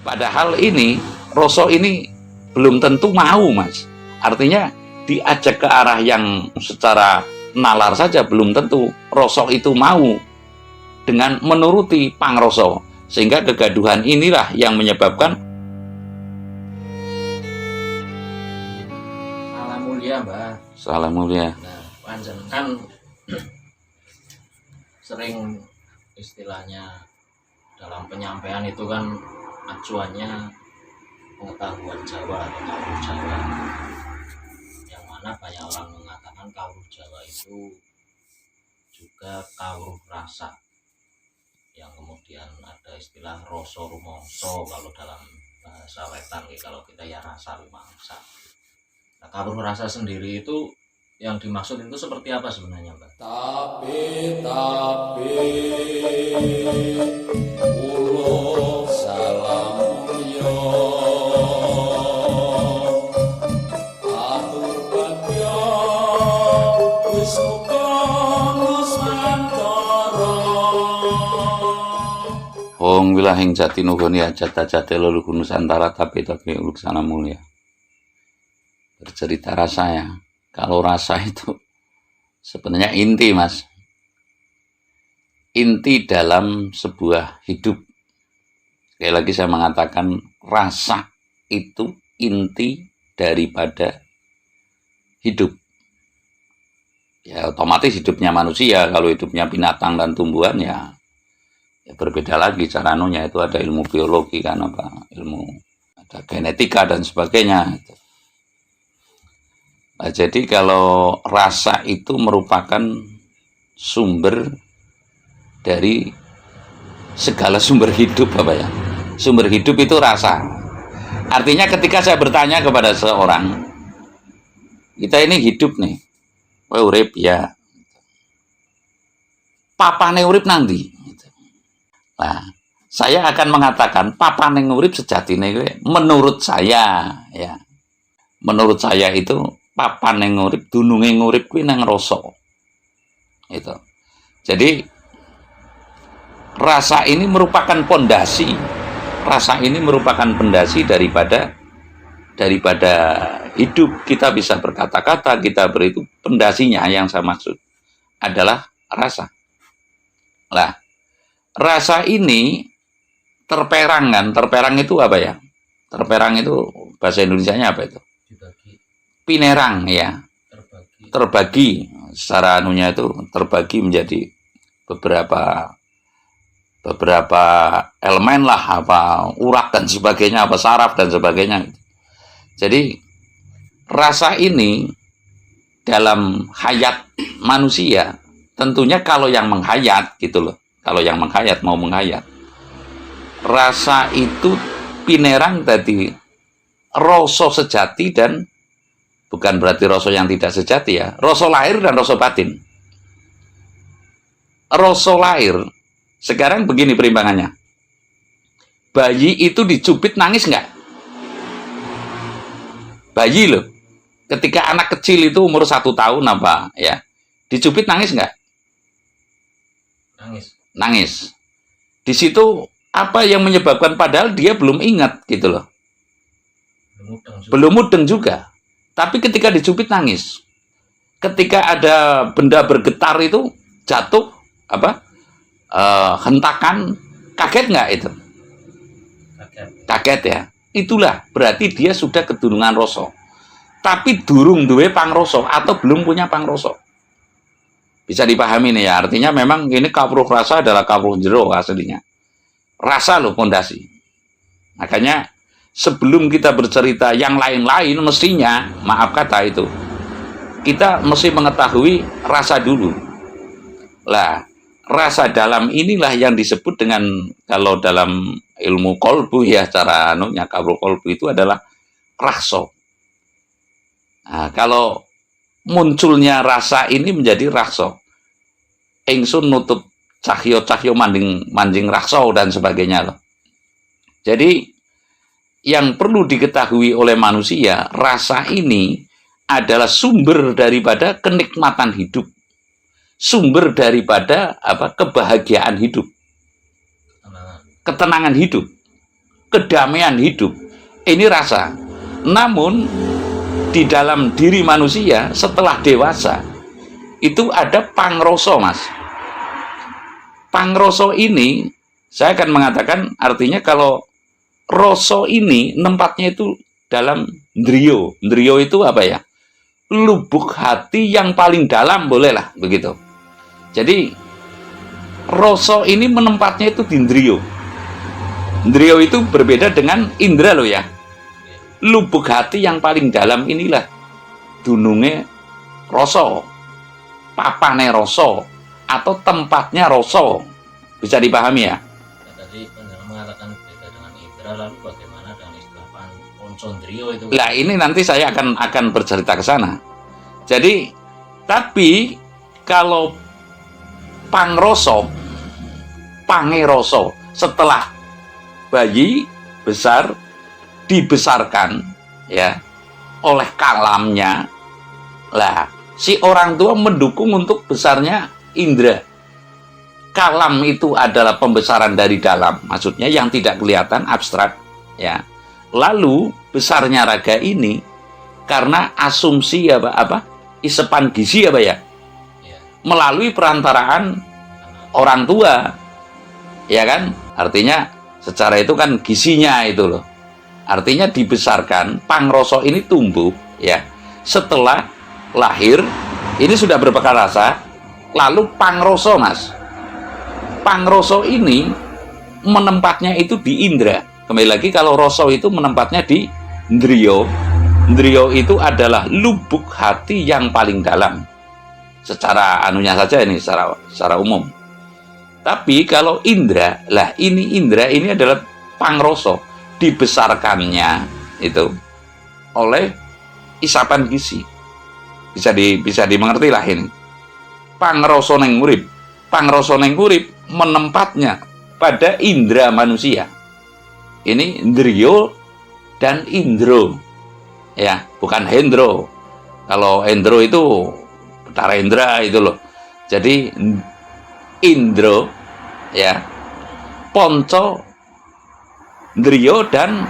Padahal ini rasa ini belum tentu mau, Mas. Artinya diajak ke arah yang secara nalar saja belum tentu rasa itu mau dengan menuruti pangrasa, sehingga kegaduhan inilah yang menyebabkan. Salam mulia, Mbah. Salam mulia. Nah, panjen kan sering istilahnya dalam penyampaian itu kan acuannya pengetahuan Jawa atau kawruh Jawa, yang mana banyak orang mengatakan kawruh Jawa itu juga kawruh rasa, yang kemudian ada istilah rasa rumangsa kalau dalam bahasa wetan, kalau kita ya rasa rumangsa. Nah, kawruh rasa sendiri itu yang dimaksud itu seperti apa sebenarnya, Mbak? Tapi ulo salam yo atur bagyo wis nusantara. Hong wilahing jati nugoni ajat-ajate leluhur Nusantara tapi uluksana mulia. Bercerita rasa ya. Kalau rasa itu sebenarnya inti, Mas. Inti dalam sebuah hidup. Sekali lagi saya mengatakan rasa itu inti daripada hidup. Ya otomatis hidupnya manusia, kalau hidupnya binatang dan tumbuhan ya berbeda lagi cara anunya. Itu ada ilmu biologi kan, apa ilmu ada genetika dan sebagainya. Nah, jadi kalau rasa itu merupakan sumber dari segala sumber hidup, apa ya? Sumber hidup itu rasa. Artinya ketika saya bertanya kepada seorang, kita ini hidup nih, urip ya, papane urip nanti. Nah, saya akan mengatakan papane urip sejatine menurut saya ya. Menurut saya itu papane ngurip, dununge ngurip kuwi nang rasa. Itu. Jadi rasa ini merupakan pondasi. Rasa ini merupakan pondasi daripada hidup. Kita bisa berkata-kata, kita beritu, pondasinya yang saya maksud adalah rasa. Lah, rasa ini terperang kan? Terperang itu apa ya? Terperang itu bahasa Indonesianya apa itu? Pinerang ya, terbagi secara anunya itu terbagi menjadi beberapa elemen lah, apa urat dan sebagainya, apa saraf dan sebagainya. Jadi rasa ini dalam hayat manusia tentunya kalau yang menghayat gitu loh, kalau yang menghayat mau menghayat, rasa itu pinerang tadi rasa sejati dan bukan berarti rasa yang tidak sejati ya. Rasa lahir dan rasa batin. Rasa lahir, sekarang begini perimbangannya. Bayi itu dicubit nangis nggak? Bayi loh. Ketika anak kecil itu umur 1 tahun apa ya, dicubit nangis nggak? Nangis. Nangis. Di situ apa yang menyebabkan, padahal dia belum ingat gitu loh. Belum mudeng juga. Tapi ketika dicubit nangis. Ketika ada benda bergetar itu jatuh, apa hentakan, kaget nggak itu? Kaget ya. Itulah berarti dia sudah kedunungan rasa. Tapi durung duwe pangrasa atau belum punya pangrasa. Bisa dipahami nih ya. Artinya memang ini kawruh rasa adalah kawruh jero aslinya. Rasa loh pondasi. Makanya sebelum kita bercerita yang lain-lain, mestinya, maaf kata itu, kita mesti mengetahui rasa dulu. Lah, rasa dalam inilah yang disebut dengan, kalau dalam ilmu kolbu ya, cara anunya kawruh kolbu itu adalah raksa. Nah, kalau munculnya rasa ini menjadi raksa, ingsun nutup cahyo-cahyo manjing raksa dan sebagainya loh. Jadi yang perlu diketahui oleh manusia, rasa ini adalah sumber daripada kenikmatan hidup, sumber daripada apa kebahagiaan hidup, ketenangan hidup. kedamaian hidup. Ini rasa. Namun di dalam diri manusia setelah dewasa itu ada pangroso, Mas. Pangroso ini saya akan mengatakan artinya kalau roso ini nempatnya itu dalam ndriyo. Ndriyo itu apa ya? Lubuk hati yang paling dalam, bolehlah begitu. Jadi roso ini menempatnya itu di ndriyo. Ndriyo itu berbeda dengan indra loh ya. Lubuk hati yang paling dalam inilah dununge roso, papane roso, atau tempatnya roso. Bisa dipahami ya? Tadi penjelasan mengatakan beda dengan indra, lalu bagaimana dengan istilah poncondrio itu? Nah, ini nanti saya akan bercerita ke sana. Jadi, tapi kalau pangroso, pangeroso, setelah bayi besar dibesarkan ya oleh kalamnya, lah si orang tua mendukung untuk besarnya indra. Kalam itu adalah pembesaran dari dalam, maksudnya yang tidak kelihatan, abstrak ya. Lalu besarnya raga ini karena asumsi isepan gizi ya, melalui perantaraan orang tua, ya kan? Artinya secara itu kan gizinya itu loh. Artinya dibesarkan, pangroso ini tumbuh ya. Setelah lahir, ini sudah berbekal rasa, lalu pangroso, Mas. Pangroso ini menempatnya itu di indra. Kembali lagi kalau roso itu menempatnya di ndriyo. Ndriyo itu adalah lubuk hati yang paling dalam. Secara anunya saja ini secara umum. Tapi kalau indra, lah ini indra ini adalah pangroso, dibesarkannya itu oleh isapan gizi. Bisa dimengerti lah ini. Pangroso neng urip. Pangroso neng urip menempatnya pada indra manusia. Ini ndriyo dan indro. Ya, bukan hendro. Kalau hendro itu Betara Indra itu loh. Jadi indro ya, ponco, ndriyo dan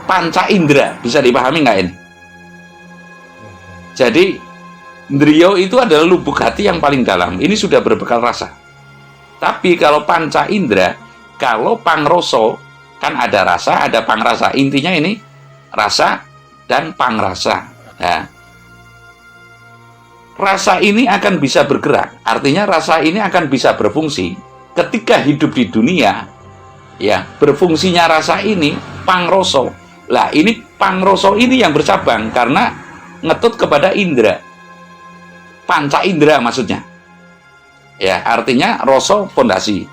panca indra. Bisa dipahami nggak ini? Jadi ndriyo itu adalah lubuk hati yang paling dalam. Ini sudah berbekal rasa. Tapi kalau panca indra, kalau pangroso kan ada rasa, ada pangrasa. Intinya ini rasa dan pangrasa. Nah, rasa ini akan bisa bergerak. Artinya rasa ini akan bisa berfungsi ketika hidup di dunia. Ya, berfungsinya rasa ini pangroso. Lah, ini pangroso ini yang bercabang karena ngetut kepada indra. Panca indra maksudnya. Ya, artinya roso fondasi.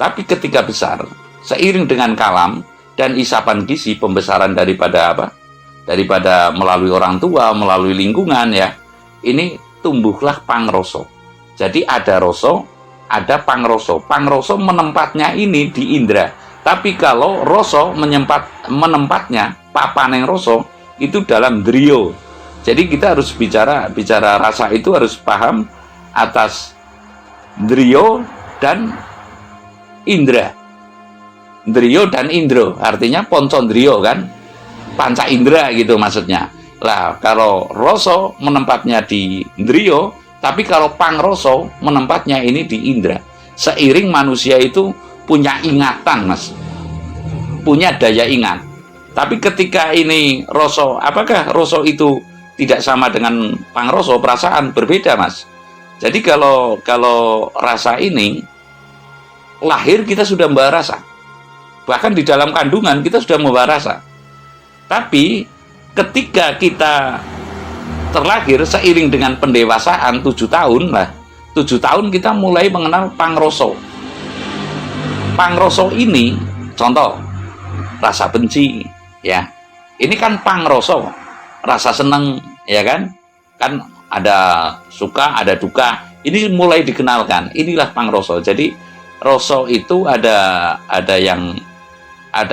Tapi ketika besar, seiring dengan kalam dan isapan gizi, pembesaran daripada daripada melalui orang tua, melalui lingkungan ya, ini tumbuhlah pangroso. Jadi ada roso, ada pangroso. Pangroso menempatnya ini di indra. Tapi kalau roso menempatnya papaneng roso itu dalam ndriyo. Jadi kita harus bicara rasa itu harus paham atas ndriyo dan indra. Ndriyo dan indro, artinya poncondriyo kan, panca indra gitu maksudnya. Lah kalau roso menempatnya di ndriyo, tapi kalau pangroso menempatnya ini di indra. Seiring manusia itu punya ingatan, Mas, punya daya ingat. Tapi ketika ini roso, apakah roso itu tidak sama dengan pangroso? Perasaan berbeda, Mas. Jadi kalau rasa ini lahir kita sudah membawa rasa. Bahkan di dalam kandungan kita sudah membawa rasa. Tapi ketika kita terlahir seiring dengan pendewasaan 7 tahun lah, 7 tahun kita mulai mengenal pangroso. Pangroso ini contoh rasa benci ya. Ini kan pangroso, rasa senang ya kan? Kan ada suka, ada duka. Ini mulai dikenalkan. Inilah pangroso. Jadi roso itu ada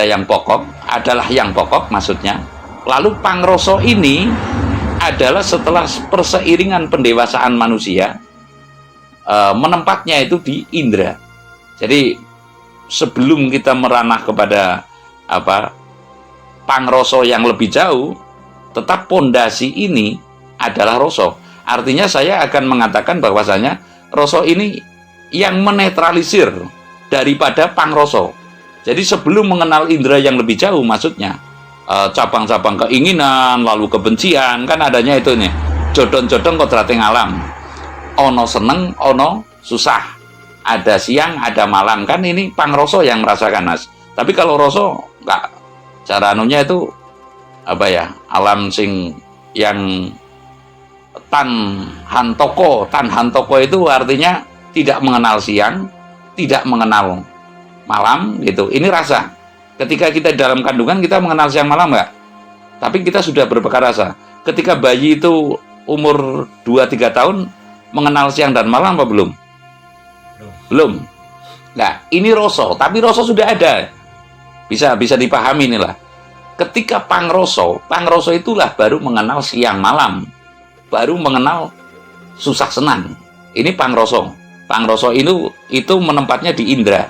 yang pokok, adalah yang pokok maksudnya. Lalu pangroso ini adalah setelah perseiringan pendewasaan manusia, menempatnya itu di indra. Jadi sebelum kita meranah kepada pangroso yang lebih jauh, tetap pondasi ini adalah roso. Artinya saya akan mengatakan bahwasanya roso ini yang menetralisir daripada pangroso. Jadi sebelum mengenal indera yang lebih jauh, maksudnya cabang-cabang keinginan, lalu kebencian, kan adanya itu nih, jodong-jodong kodrating alam, ono seneng, ono susah, ada siang, ada malam, kan ini pangroso yang merasakan, Mas. Tapi kalau roso enggak, cara anunya itu apa ya, alam sing yang tan hantoko itu artinya tidak mengenal siang, tidak mengenal malam gitu. Ini rasa. Ketika kita dalam kandungan kita mengenal siang malam enggak? Tapi kita sudah berbekal rasa. Ketika bayi itu umur 2-3 tahun mengenal siang dan malam apa belum? Belum. Nah, ini roso, tapi roso sudah ada. Bisa dipahami inilah. Ketika pangroso itulah baru mengenal siang malam, baru mengenal susah senang. Ini pangroso. Pangroso itu menempatnya di indera.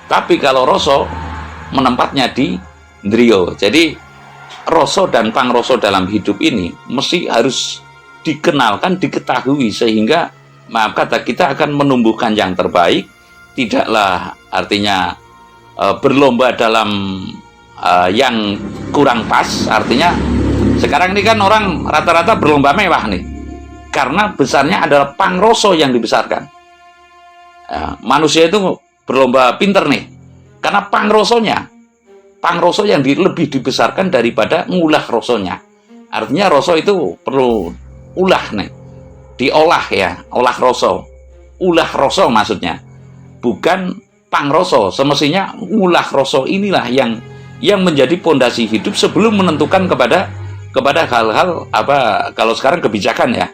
Tapi kalau roso menempatnya di indrio. Jadi roso dan pangroso dalam hidup ini mesti harus dikenalkan, diketahui, sehingga maaf kata kita akan menumbuhkan yang terbaik. Tidaklah artinya berlomba dalam yang kurang pas. Artinya sekarang ini kan orang rata-rata berlomba mewah nih, karena besarnya adalah pangroso yang dibesarkan. Manusia itu berlomba pinter nih, karena pangroso yang lebih dibesarkan daripada ngulah rosonya. Artinya roso itu perlu ulah nih, diolah ya, olah roso, ulah roso maksudnya, bukan pangroso. Semestinya ngulah roso inilah yang menjadi pondasi hidup sebelum menentukan kepada hal-hal apa, kalau sekarang kebijakan ya,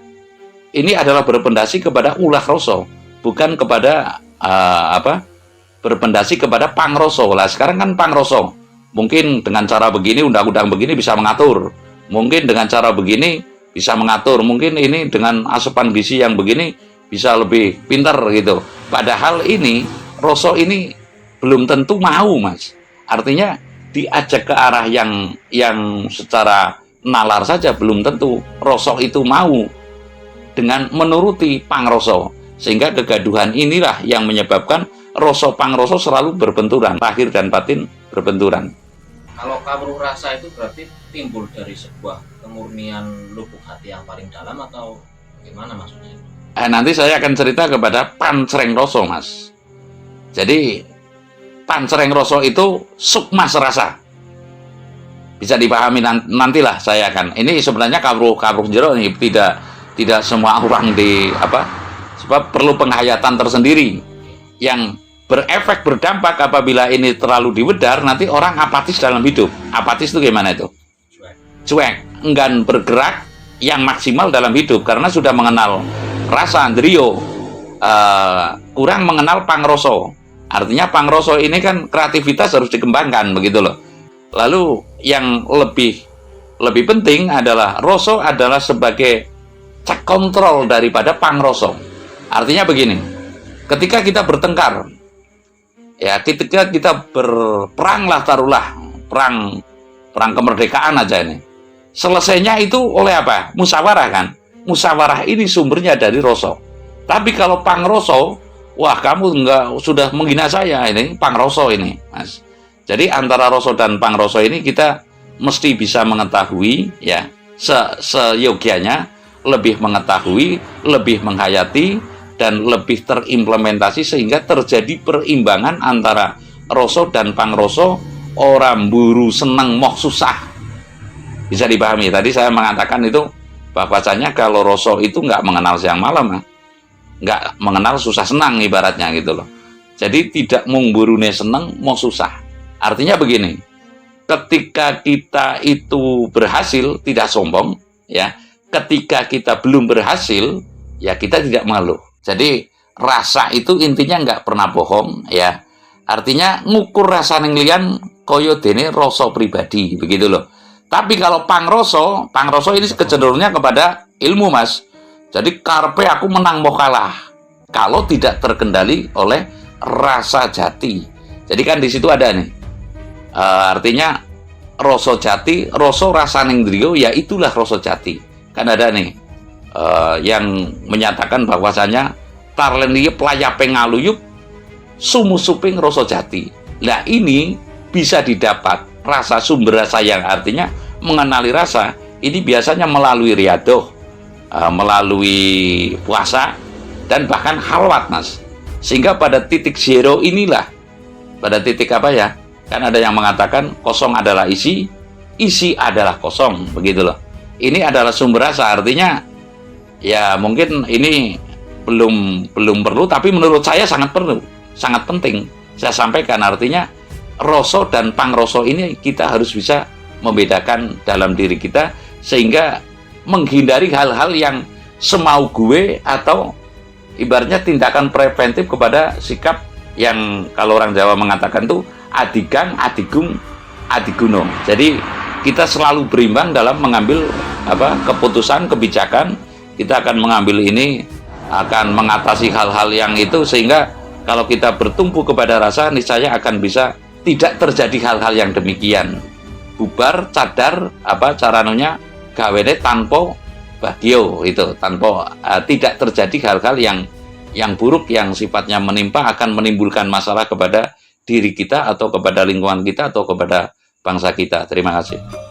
ini adalah berpondasi kepada ulah roso, bukan kepada berpondasi kepada pangroso. Lah sekarang kan pangroso mungkin dengan cara begini, undang-undang begini bisa mengatur, mungkin dengan cara begini bisa mengatur, mungkin ini dengan asupan gizi yang begini bisa lebih pintar gitu. Padahal ini roso ini belum tentu mau, Mas. Artinya diajak ke arah yang secara nalar saja belum tentu roso itu mau dengan menuruti pangroso, sehingga kegaduhan inilah yang menyebabkan roso pangroso selalu berbenturan, lahir dan batin berbenturan. Kalau kawruh rasa itu berarti timbul dari sebuah kemurnian lubuk hati yang paling dalam, atau gimana maksudnya? Nanti saya akan cerita kepada pancreng roso, Mas. Jadi pancreng roso itu sukma serasa. Bisa dipahami nantilah saya akan. Ini sebenarnya kawruh jero ini tidak semua orang sebab perlu penghayatan tersendiri yang berefek, berdampak. Apabila ini terlalu diwedar, nanti orang apatis dalam hidup. Apatis itu gimana itu? Cuek, enggan bergerak yang maksimal dalam hidup karena sudah mengenal rasa andrio, kurang mengenal pangroso. Artinya pangroso ini kan kreativitas harus dikembangkan begitu loh. Lalu yang lebih penting adalah roso adalah sebagai cek kontrol daripada pangroso. Artinya begini, ketika kita bertengkar, ya ketika kita berperang lah, taruhlah perang kemerdekaan aja ini, selesainya itu oleh apa? Musyawarah kan? Musyawarah ini sumbernya dari roso. Tapi kalau pangroso, wah kamu sudah menghina saya, ini pangroso ini, Mas. Jadi antara roso dan pangroso ini kita mesti bisa mengetahui ya, seyogianya lebih mengetahui, lebih menghayati, dan lebih terimplementasi sehingga terjadi perimbangan antara roso dan pangroso. Orang buru seneng moh susah. Bisa dipahami. Tadi saya mengatakan itu bahwasanya kalau roso itu nggak mengenal siang malam, nggak mengenal susah senang ibaratnya gitu loh. Jadi tidak mungburune seneng mau susah. Artinya begini, ketika kita itu berhasil tidak sombong ya, ketika kita belum berhasil ya kita tidak mengeluh. Jadi rasa itu intinya nggak pernah bohong ya. Artinya ngukur rasa ning liyan kaya dene rasa pribadi begitu loh. Tapi kalau pangroso ini kecenderungannya kepada ilmu, Mas. Jadi karpe aku menang mau kalah kalau tidak terkendali oleh rasa jati. Jadi kan di situ ada nih, artinya rasa jati, rasa rasaning driya, ya itulah rasa jati. Kan ada nih yang menyatakan bahwasanya tarlen liya playape ngaluyup sumusuping rasa jati. Nah ini bisa didapat rasa sumber rasa yang artinya mengenali rasa ini biasanya melalui riadoh, melalui puasa dan bahkan halwat mas. Sehingga pada titik zero inilah, pada titik apa ya? Kan ada yang mengatakan kosong adalah isi, isi adalah kosong, begitu loh. Ini adalah sumber rasa, artinya ya mungkin ini belum perlu, tapi menurut saya sangat perlu, sangat penting. Saya sampaikan artinya rasa dan pangrasa ini kita harus bisa membedakan dalam diri kita sehingga menghindari hal-hal yang semau gue atau ibaratnya tindakan preventif kepada sikap yang kalau orang Jawa mengatakan tuh adigang, adigung, adiguno. Jadi kita selalu berimbang dalam mengambil keputusan, kebijakan. Kita akan mengambil ini, akan mengatasi hal-hal yang itu sehingga kalau kita bertumpu kepada rasa niscaya akan bisa tidak terjadi hal-hal yang demikian. Bubar, cadar, caranunya gawene tanpa bagio itu, tanpa tidak terjadi hal-hal yang buruk yang sifatnya menimpa akan menimbulkan masalah kepada diri kita atau kepada lingkungan kita atau kepada bangsa kita. Terima kasih.